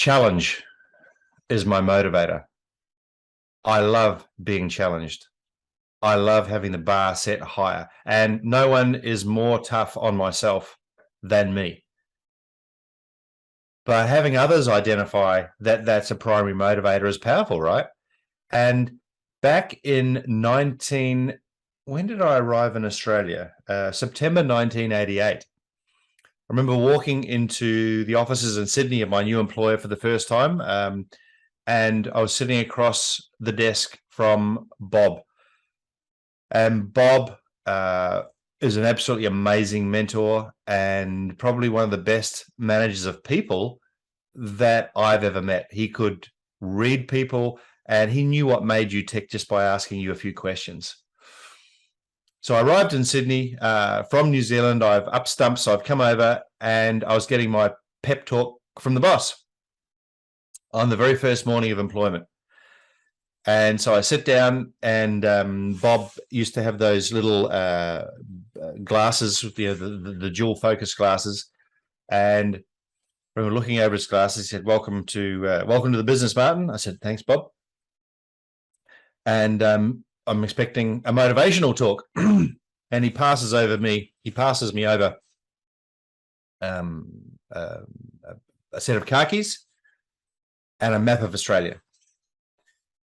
Challenge is my motivator. I love being challenged. I love having the bar set higher, and no one is more tough on myself than me. But having others identify that that's a primary motivator is powerful, right? And back in when did I arrive in Australia? September 1988. I remember walking into the offices in Sydney of my new employer for the first time, and I was sitting across the desk from Bob. And Bob is an absolutely amazing mentor and probably one of the best managers of people that I've ever met. He could read people, and he knew what made you tick just by asking you a few questions. So I arrived in Sydney from New Zealand. I've up stumps, so I've come over, and I was getting my pep talk from the boss on the very first morning of employment. And so I sit down, and Bob used to have those little glasses, the dual focus glasses. And when we were looking over his glasses, he said, welcome to the business, Martin. I said, thanks, Bob. And I'm expecting a motivational talk. And he passes me over a set of khakis and a map of Australia.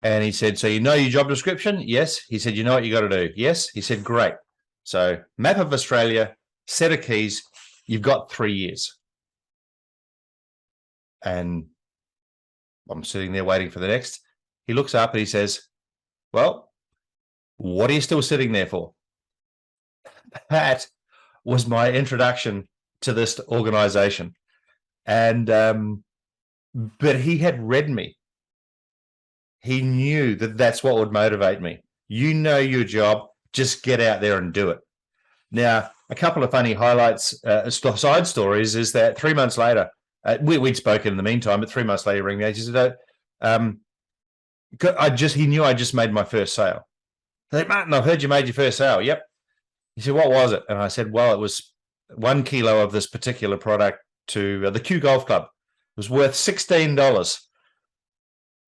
And he said, so you know your job description? Yes. He said, you know what you got to do? Yes. He said, great. So map of Australia, set of keys, you've got 3 years. And I'm sitting there waiting for the next. He looks up and he says, well, what are you still sitting there for? That was my introduction to this organization. And, but he had read me. He knew that that's what would motivate me. You know your job, just get out there and do it. Now, a couple of funny highlights, side stories, is that 3 months later, we'd spoken in the meantime, but 3 months later, he rang me. He said, he knew I just made my first sale. I said, Martin, I've heard you made your first sale. Yep. He said, what was it? And I said, well, it was 1 kilo of this particular product to the Q Golf Club. It was worth $16.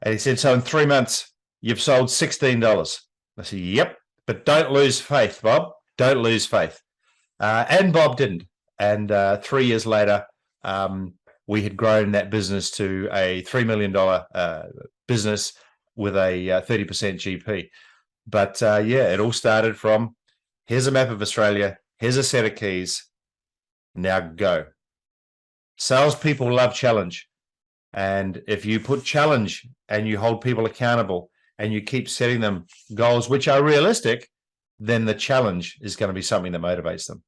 And he said, so in 3 months, you've sold $16. I said, yep, but don't lose faith, Bob. Don't lose faith. And Bob didn't. And 3 years later, we had grown that business to a $3 million business with a 30% GP. But yeah, it all started from, here's a map of Australia, here's a set of keys, now go. Salespeople love challenge. And if you put challenge and you hold people accountable and you keep setting them goals which are realistic, then the challenge is going to be something that motivates them.